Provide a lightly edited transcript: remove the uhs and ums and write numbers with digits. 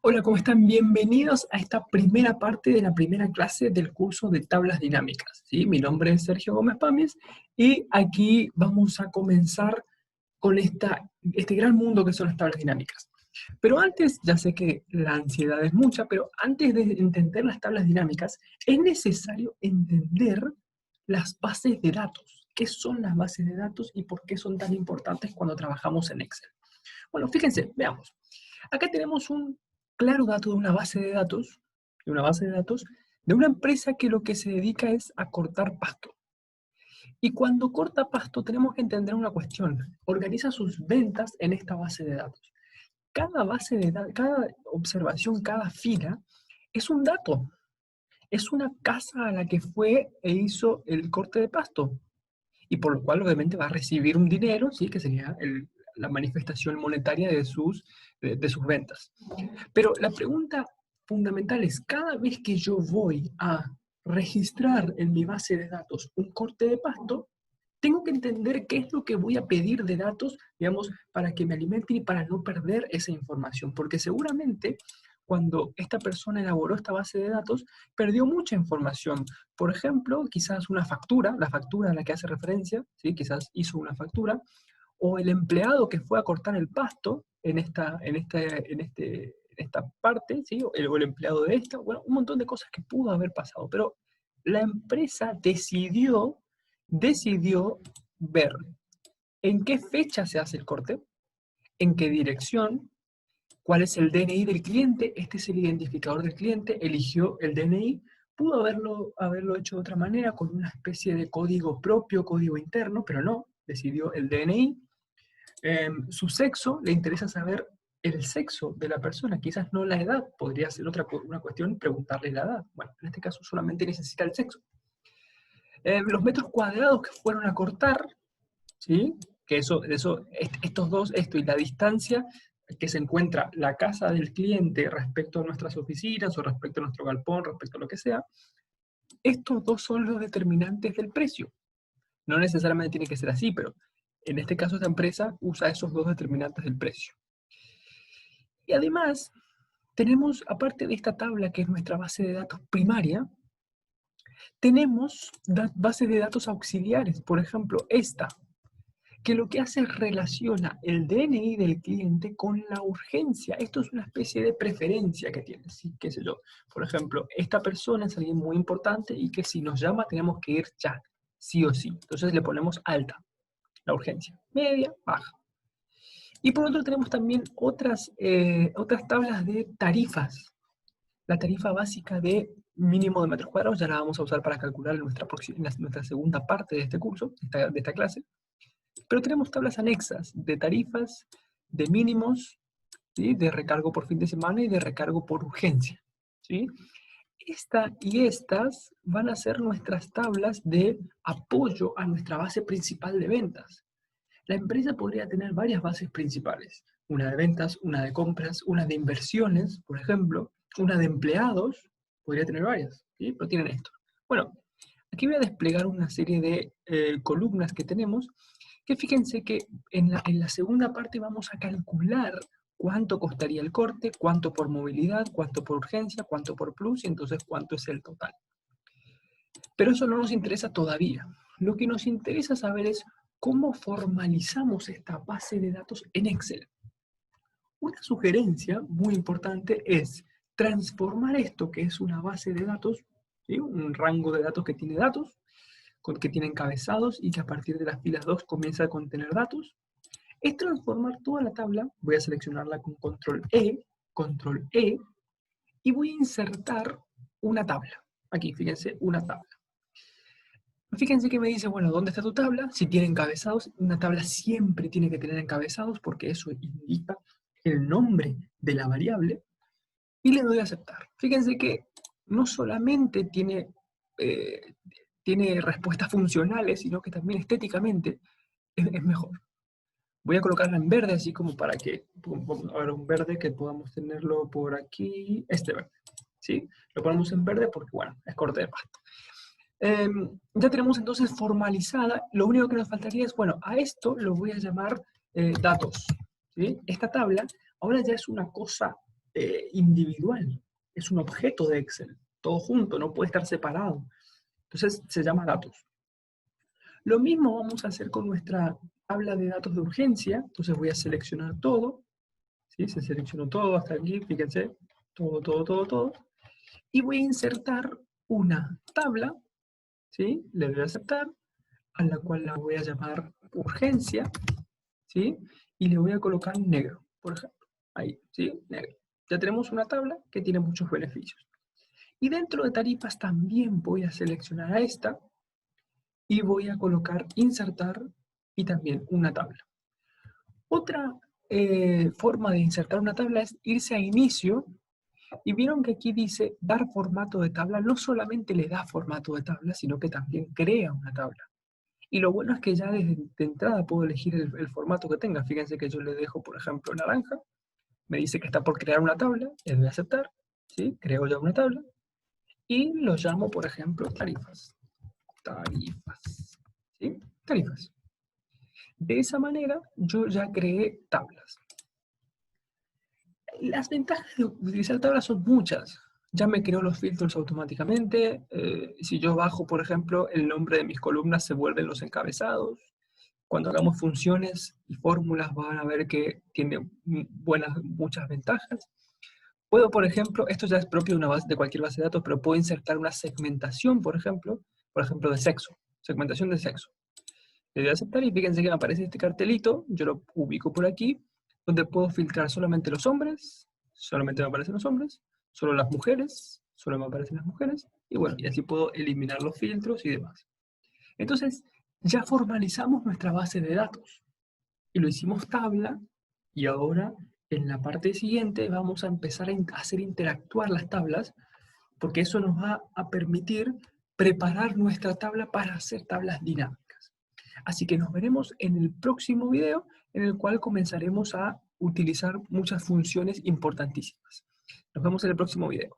Hola, ¿cómo están? Bienvenidos a esta primera parte de la primera clase del curso de tablas dinámicas, ¿sí? Mi nombre es Sergio Gómez Pamies y aquí vamos a comenzar con este gran mundo que son las tablas dinámicas. Pero antes, ya sé que la ansiedad es mucha, pero antes de entender las tablas dinámicas, es necesario entender las bases de datos. ¿Qué son las bases de datos y por qué son tan importantes cuando trabajamos en Excel? Bueno, fíjense, veamos. Acá tenemos un claro dato de una base de datos, de una empresa que lo que se dedica es a cortar pasto. Y cuando corta pasto tenemos que entender una cuestión. Organiza sus ventas en esta base de datos. Cada base de datos, cada observación, cada fila es un dato. Es una casa a la que fue e hizo el corte de pasto. Y por lo cual obviamente va a recibir un dinero, ¿sí? Que sería la manifestación monetaria de sus ventas. Pero la pregunta fundamental es, cada vez que yo voy a registrar en mi base de datos un corte de pasto, tengo que entender qué es lo que voy a pedir de datos, digamos, para que me alimenten y para no perder esa información. Porque seguramente cuando esta persona elaboró esta base de datos, perdió mucha información. Por ejemplo, quizás una factura, la factura a la que hace referencia, ¿sí? Quizás hizo una factura, o el empleado que fue a cortar el pasto en esta parte, ¿sí? O el empleado de esta, bueno, un montón de cosas que pudo haber pasado, pero la empresa decidió ver en qué fecha se hace el corte, en qué dirección, cuál es el DNI del cliente, este es el identificador del cliente, eligió el DNI, pudo haberlo hecho de otra manera, con una especie de código propio, código interno, pero no, decidió el DNI. Su sexo, le interesa saber el sexo de la persona, quizás no la edad, podría ser una cuestión preguntarle la edad. Bueno, en este caso solamente necesita el sexo. Los metros cuadrados que fueron a cortar, ¿sí? Que estos dos, esto y la distancia que se encuentra la casa del cliente respecto a nuestras oficinas o respecto a nuestro galpón, respecto a lo que sea, estos dos son los determinantes del precio. No necesariamente tiene que ser así, pero en este caso esta empresa usa esos dos determinantes del precio. Y además, tenemos, aparte de esta tabla que es nuestra base de datos primaria, tenemos bases de datos auxiliares, por ejemplo, esta, que lo que hace es relaciona el DNI del cliente con la urgencia. Esto es una especie de preferencia que tiene, ¿sí? Qué sé yo. Por ejemplo, esta persona es alguien muy importante y que si nos llama tenemos que ir ya, sí o sí. Entonces le ponemos alta, la urgencia. Media, baja. Y por otro tenemos también otras tablas de tarifas. La tarifa básica de mínimo de metros cuadrados ya la vamos a usar para calcular en nuestra segunda parte de este curso, de esta clase. Pero tenemos tablas anexas de tarifas, de mínimos, ¿sí? De recargo por fin de semana y de recargo por urgencia, ¿sí? Estas van a ser nuestras tablas de apoyo a nuestra base principal de ventas. La empresa podría tener varias bases principales, una de ventas, una de compras, una de inversiones, por ejemplo, una de empleados, podría tener varias, ¿sí? Pero tienen esto. Bueno, aquí voy a desplegar una serie de columnas que tenemos, que fíjense que en la segunda parte vamos a calcular cuánto costaría el corte, cuánto por movilidad, cuánto por urgencia, cuánto por plus, y entonces cuánto es el total. Pero eso no nos interesa todavía. Lo que nos interesa saber es cómo formalizamos esta base de datos en Excel. Una sugerencia muy importante es transformar esto, que es una base de datos, ¿sí? Un rango de datos que tiene datos, que tiene encabezados y que a partir de las filas 2 comienza a contener datos, es transformar toda la tabla, voy a seleccionarla con control E, y voy a insertar una tabla. Aquí, fíjense, una tabla. Fíjense que me dice, bueno, ¿dónde está tu tabla? Si tiene encabezados, una tabla siempre tiene que tener encabezados porque eso indica el nombre de la variable, y le doy a aceptar. Fíjense que no solamente tiene respuestas funcionales, sino que también estéticamente es mejor. Voy a colocarla en verde, así como para que, vamos a ver, un verde que podamos tenerlo por aquí, este verde, ¿sí? Lo ponemos en verde porque, bueno, es corte de pasto. Ya tenemos entonces formalizada, lo único que nos faltaría es, bueno, a esto lo voy a llamar datos, ¿sí? Esta tabla ahora ya es una cosa individual, es un objeto de Excel, todo junto, no puede estar separado. Entonces se llama datos. Lo mismo vamos a hacer con nuestra tabla de datos de urgencia. Entonces voy a seleccionar todo, ¿sí? Se seleccionó todo hasta aquí, fíjense, todo, todo, todo, todo. Y voy a insertar una tabla, ¿sí? Le doy a aceptar, a la cual la voy a llamar urgencia, ¿sí? Y le voy a colocar negro, por ejemplo. Ahí, ¿sí? Negro. Ya tenemos una tabla que tiene muchos beneficios. Y dentro de tarifas también voy a seleccionar a esta y voy a colocar insertar y también una tabla. Otra forma de insertar una tabla es irse a inicio y vieron que aquí dice dar formato de tabla. No solamente le da formato de tabla, sino que también crea una tabla. Y lo bueno es que ya desde de entrada puedo elegir el formato que tenga. Fíjense que yo le dejo, por ejemplo, naranja. Me dice que está por crear una tabla. Le doy a aceptar. ¿Sí? Creo ya una tabla. Y lo llamo, por ejemplo, tarifas. Tarifas. ¿Sí? Tarifas. De esa manera, yo ya creé tablas. Las ventajas de utilizar tablas son muchas. Ya me creó los filtros automáticamente. Si yo bajo, por ejemplo, el nombre de mis columnas se vuelven los encabezados. Cuando hagamos funciones y fórmulas van a ver que tiene muchas ventajas. Puedo, por ejemplo, esto ya es propio de, de cualquier base de datos, pero puedo insertar una segmentación, por ejemplo de sexo, segmentación de sexo. Le doy a aceptar y fíjense que me aparece este cartelito, yo lo ubico por aquí, donde puedo filtrar solamente los hombres, solamente me aparecen los hombres, solo las mujeres, solo me aparecen las mujeres, y bueno, y así puedo eliminar los filtros y demás. Entonces, ya formalizamos nuestra base de datos, y lo hicimos tabla, y ahora en la parte siguiente vamos a empezar a hacer interactuar las tablas, porque eso nos va a permitir preparar nuestra tabla para hacer tablas dinámicas. Así que nos veremos en el próximo video, en el cual comenzaremos a utilizar muchas funciones importantísimas. Nos vemos en el próximo video.